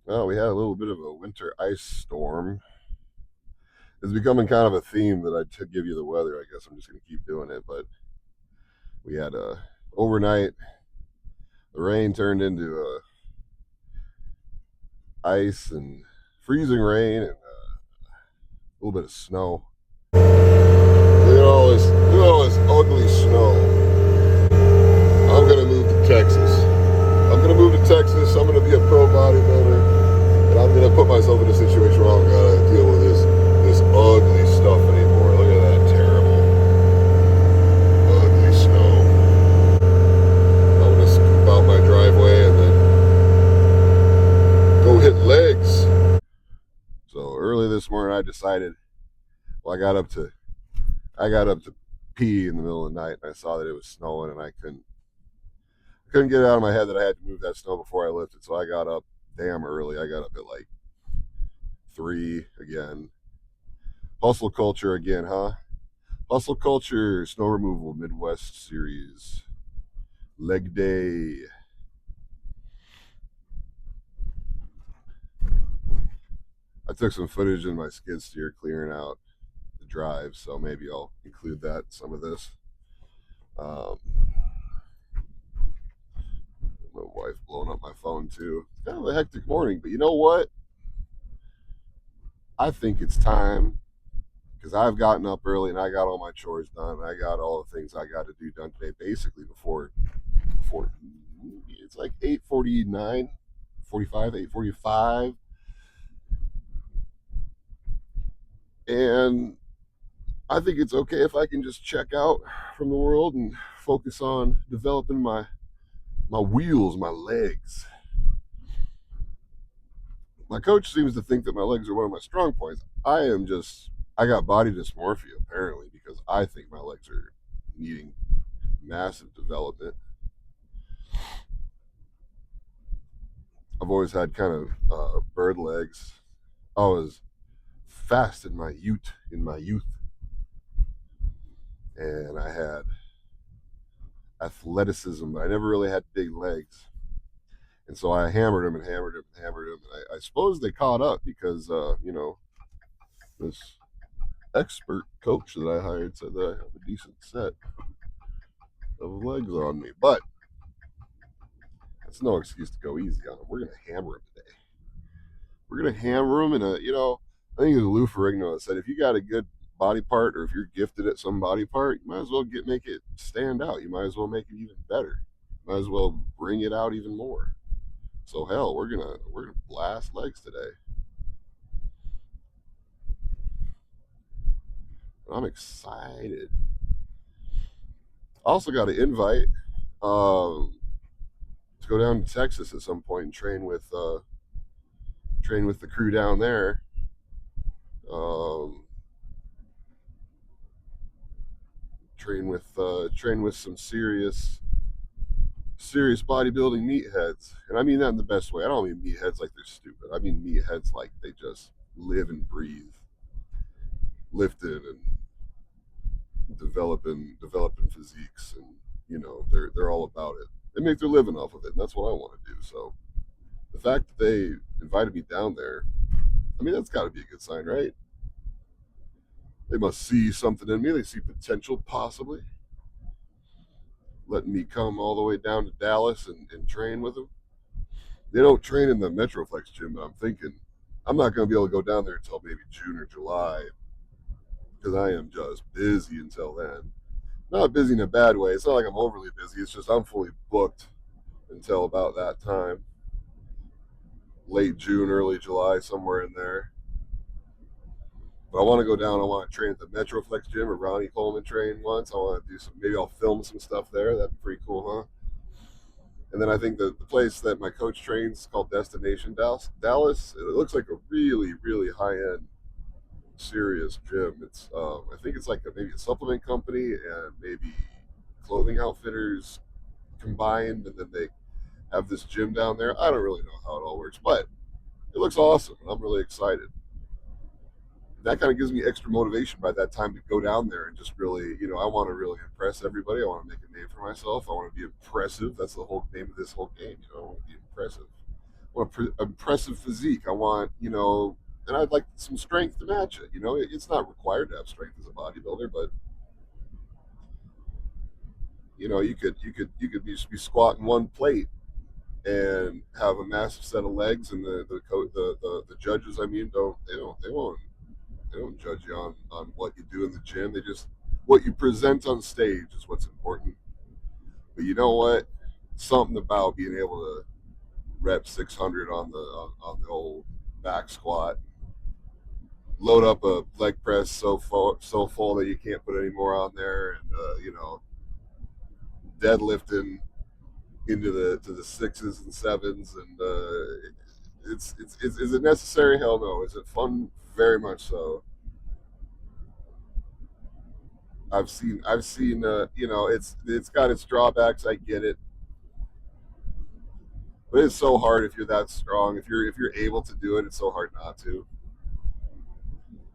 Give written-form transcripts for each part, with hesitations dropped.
Well, we had a little bit of a winter ice storm. It's becoming kind of a theme that I to give you the weather. I guess I'm just going to keep doing it. But we had overnight, the rain turned into ice and freezing rain and a little bit of snow. Look at all this ugly snow. I'm going to move to Texas. I'm going to move to Texas. I'm going to be a pro bodybuilder, and I'm going to put myself in a situation where I don't got to deal with this ugly stuff anymore. Look at that terrible, ugly snow. I'm gonna scoop out my driveway and then go hit legs. So early this morning, I decided. Well, I got up to pee in the middle of the night, and I saw that it was snowing, and I couldn't get it out of my head that I had to move that snow before I lifted. So I got up damn early. I got up at like 3 again. Hustle culture again, huh? Hustle culture snow removal Midwest series leg day. I took some footage in my skid steer clearing out the drive, so maybe I'll include that in some of this. Um, my wife blowing up my phone too. It's kind of a hectic morning, but you know what? I think it's time because I've gotten up early and I got all my chores done. And I got all the things I got to do done today, basically before it's like 8:49, 45, 8:45, and I think it's okay if I can just check out from the world and focus on developing my wheels, my legs. My coach seems to think that my legs are one of my strong points. I got body dysmorphia apparently because I think my legs are needing massive development. I've always had kind of bird legs. I was fast in my youth, and I had athleticism, but I never really had big legs. And so I hammered them and hammered them and hammered them. And I suppose they caught up because, this expert coach that I hired said that I have a decent set of legs on me. But that's no excuse to go easy on them. We're going to hammer them today. We're going to hammer them. I think it was Lou Ferrigno that said if you got a good body part or if you're gifted at some body part, you might as well make it stand out. You might as well make it even better. You might as well bring it out even more. So hell, we're gonna blast legs today. I'm excited. I also got an invite um, to go down to Texas at some point and train with the crew down there. Um, train with some serious bodybuilding meatheads, and I mean that in the best way. I don't mean meatheads like they're stupid. I mean meatheads like they just live and breathe lifting and developing physiques, and they're all about it. They make their living off of it, and that's what I want to do. So the fact that they invited me down there, I mean, that's got to be a good sign, right? They must see something in me. They see potential, possibly letting me come all the way down to Dallas and train with them. They don't train in the Metroflex gym, but I'm thinking I'm not going to be able to go down there until maybe June or July because I am just busy until then. Not busy in a bad way. It's not like I'm overly busy. It's just I'm fully booked until about that time, late June, early July, somewhere in there. But I want to go down. I want to train at the Metroflex gym where Ronnie Coleman trained once. I want to do some. Maybe I'll film some stuff there. That'd be pretty cool, huh? And then I think the place that my coach trains is called Destination Dallas. Dallas. It looks like a really really high end, serious gym. It's I think it's like maybe a supplement company and maybe clothing outfitters combined, and then they have this gym down there. I don't really know how it all works, but it looks awesome, and I'm really excited. That kind of gives me extra motivation by that time to go down there and just really, I want to really impress everybody. I want to make a name for myself. I want to be impressive. That's the whole name of this whole game. I want to be impressive. want impressive physique. I want, and I'd like some strength to match it. It's not required to have strength as a bodybuilder, but you could be squatting one plate and have a massive set of legs, and the judges, I mean, they don't judge you on what you do in the gym. They just what you present on stage is what's important. But you know what? Something about being able to rep 600 on the old back squat, load up a leg press so full that you can't put any more on there, and deadlifting into the sixes and sevens, and is it necessary? Hell no. Is it fun? Very much so. I've seen it's got its drawbacks. I get it, but it's so hard if you're that strong. If you're able to do it, it's so hard not to.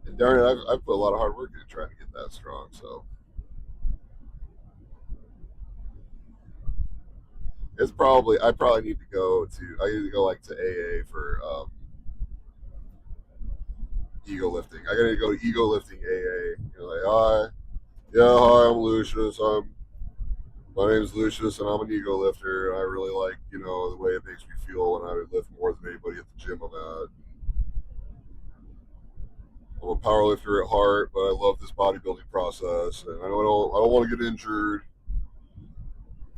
And darn it, I've put a lot of hard work into trying to get that strong. So I probably need to go like to AA for ego lifting. I gotta go to ego lifting AA. Like, hi, yeah, hi, I'm Lucius. My name's Lucius, and I'm an ego lifter. And I really like the way it makes me feel when I lift more than anybody at the gym I'm at. I'm a power lifter at heart, but I love this bodybuilding process, and I don't want to get injured.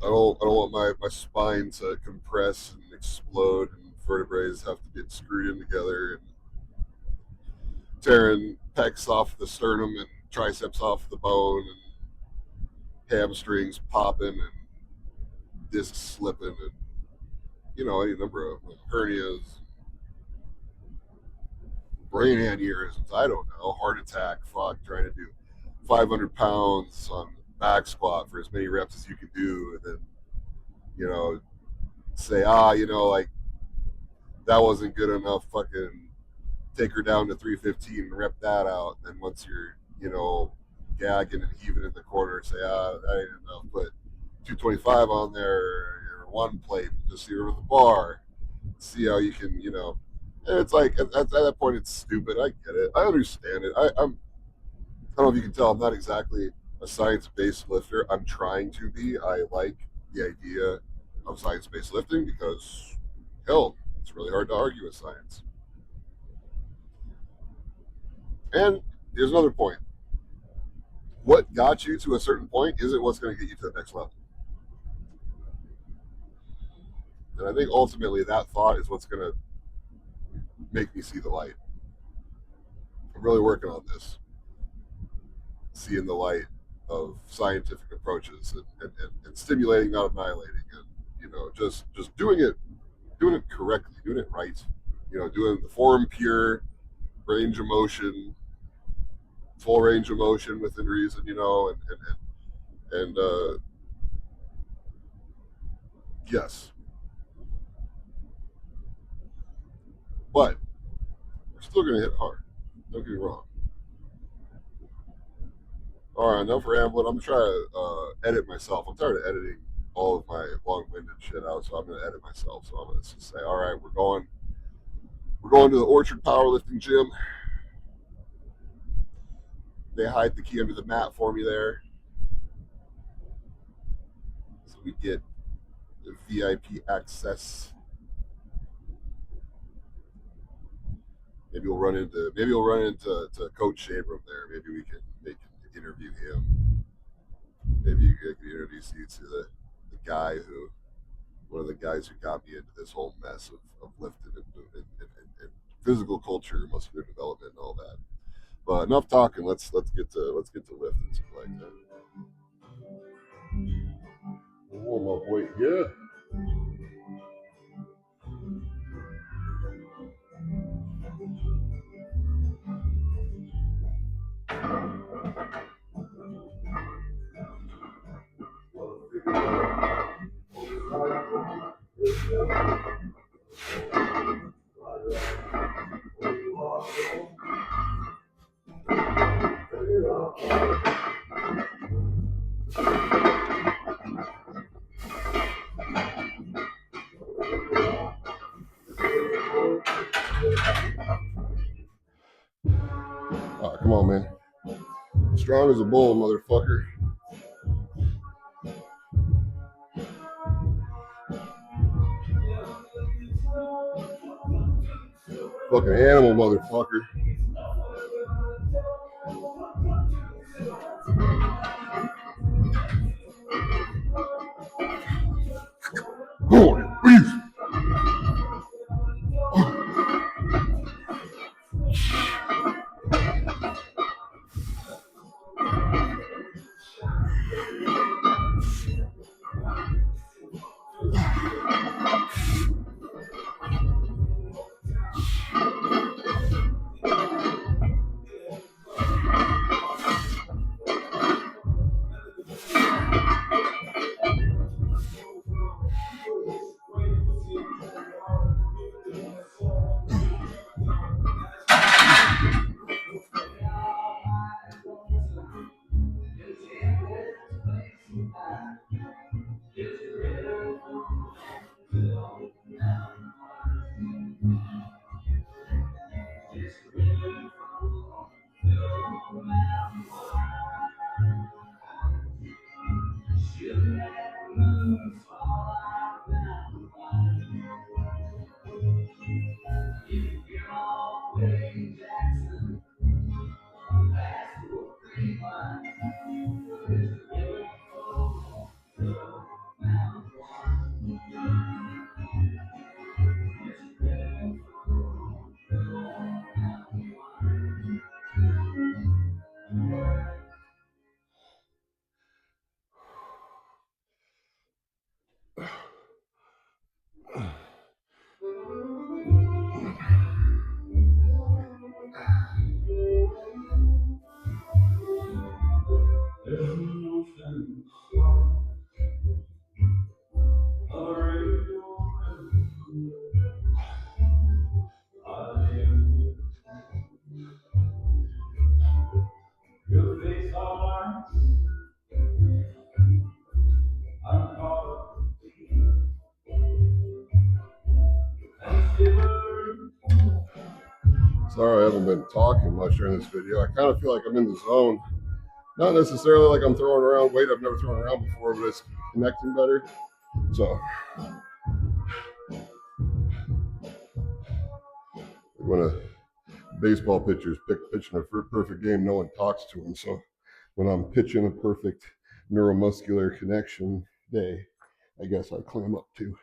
I don't want my spine to compress and explode, and vertebrae have to get screwed in together, and tearing pecs off the sternum and triceps off the bone, and hamstrings popping and discs slipping, and any number of hernias, brain aneurysms. I don't know, heart attack. Fuck, trying to do 500 pounds on back squat for as many reps as you can do, and then you know say like that wasn't good enough. Fucking take her down to 315 and rep that out. And then once you're gagging and heaving in the corner, say that ain't enough. Put 225 on there, or one plate, just see her with the bar. See how you can. And it's like at that point, it's stupid. I get it. I understand it. I don't know if you can tell. I'm not exactly a science-based lifter. I'm trying to be. I like the idea of science-based lifting because, hell, it's really hard to argue with science. And here's another point: what got you to a certain point isn't what's going to get you to the next level. And I think ultimately that thought is what's going to make me see the light. I'm really working on this, seeing the light of scientific approaches, and stimulating, not annihilating, and just doing it correctly, doing it right. Doing the form pure, range of motion, full range of motion within reason. And yes, but we're still going to hit hard. Don't get me wrong. All right, enough rambling. I'm trying to edit myself. I'm tired of editing all of my long-winded shit out, so I'm going to edit myself. So I'm going to just say, all right, we're going to the Orchard Powerlifting Gym. They hide the key under the mat for me there, so we get the VIP access. Maybe we'll run into Coach Shabram there. Maybe we can interview him. Maybe you could introduce you to the guy who one of the guys who got me into this whole mess of lifting and physical culture, muscular development, and all that. But enough talking. Let's get to lifting some legs. Warm up weight, yeah. Come on, man. Strong as a bull, motherfucker. Fucking animal, motherfucker. Holy beast. Sorry, I haven't been talking much during this video. I kind of feel like I'm in the zone. Not necessarily like I'm throwing around weight I've never thrown around before, but it's connecting better. So, when a baseball pitcher's pitching a perfect game, no one talks to him. So, when I'm pitching a perfect neuromuscular connection day, I guess I clam up too.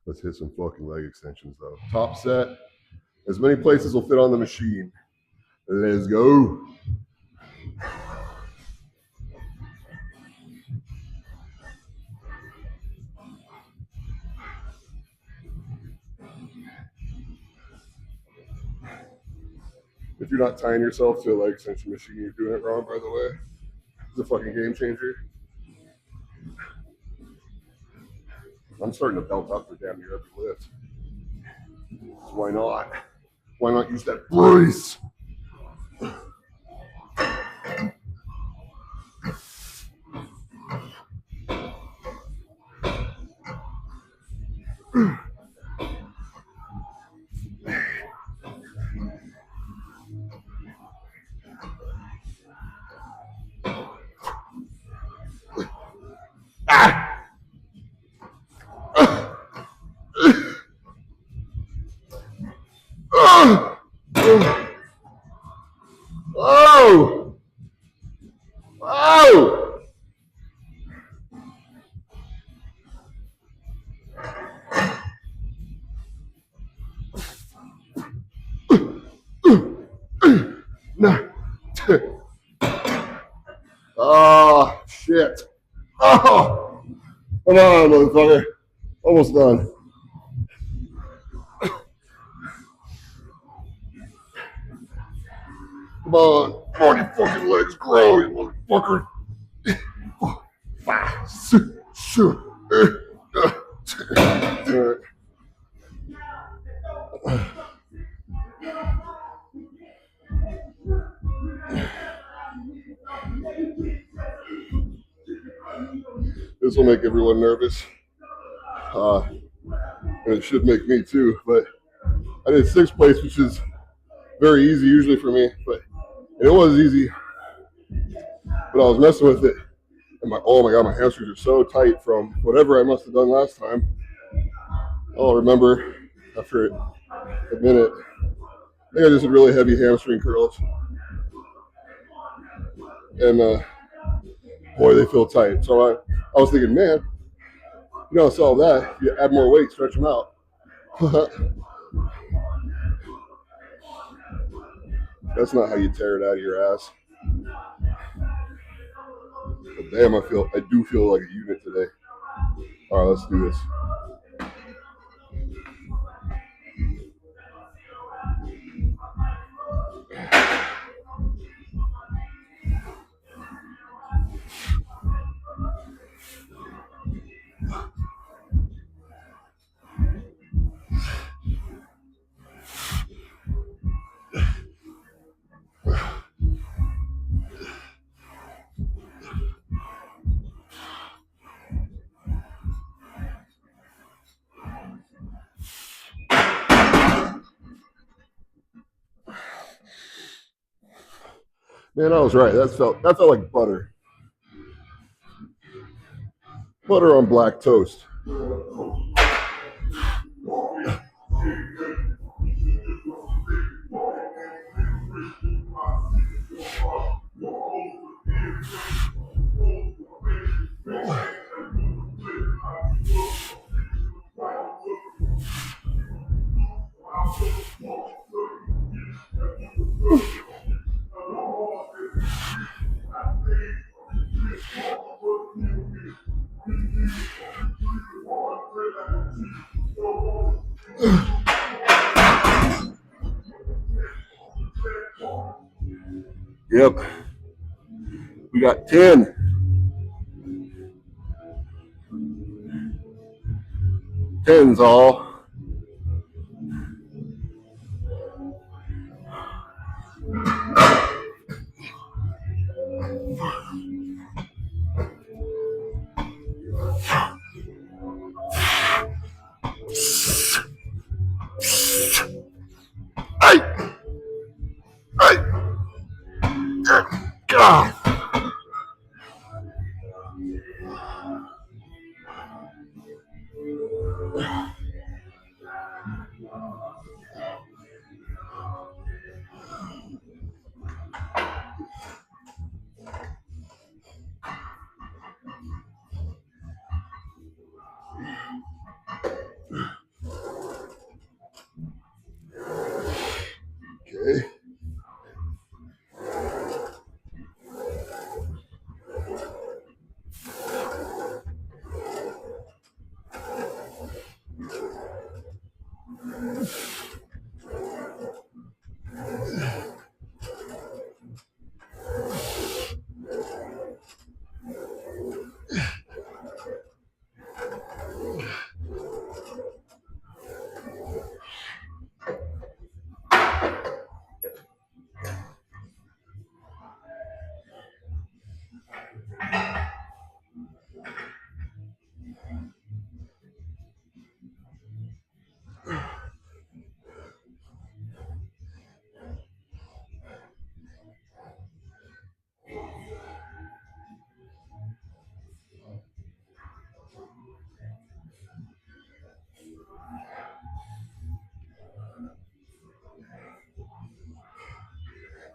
Let's hit some fucking leg extensions though. Top set. As many places will fit on the machine. Let's go. If you're not tying yourself to a leg extension machine, you're doing it wrong, by the way. It's a fucking game changer. I'm starting to belt up for damn near every lift. So why not? Why not use that brace? Oh! Oh! No. Oh, shit. Oh! Come on, motherfucker. Almost done. Come on. Come on, your fucking legs grow, you motherfucker. 5, 6, 7, 8. This will make everyone nervous. And it should make me too, but I did 6th place, which is Very easy usually for me, but and it was easy, but I was messing with it. And oh my god, my hamstrings are so tight from whatever I must have done last time. I'll remember after a minute. I think I just did really heavy hamstring curls, and boy, they feel tight. So I was thinking, man, you know, solve that. You add more weight, stretch them out. That's not how you tear it out of your ass. But damn, I do feel like a unit today. All right, let's do this. Man, I was right. That felt like butter. Butter on black toast. Yep. We got 10. 10's all. Hey! Hey! God! Okay.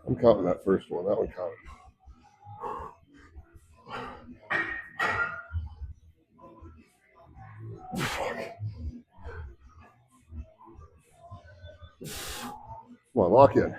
I'm counting that first one. That one counted. Come on, lock in.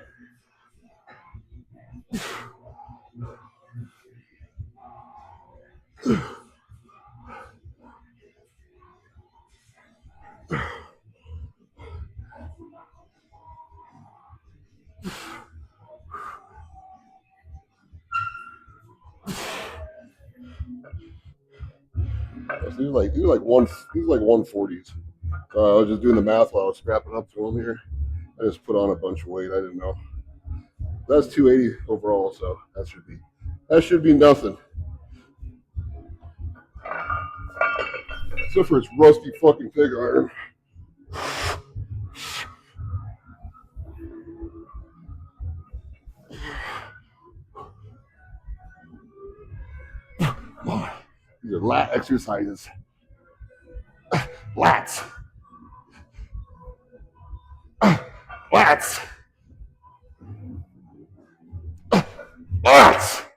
These are like 140s. I was just doing the math while I was scrapping up to them here. I just put on a bunch of weight. I didn't know. That's 280 overall, so that should be nothing. Except for its rusty fucking pig iron. These are lat exercises. Lats. Lats. Lats.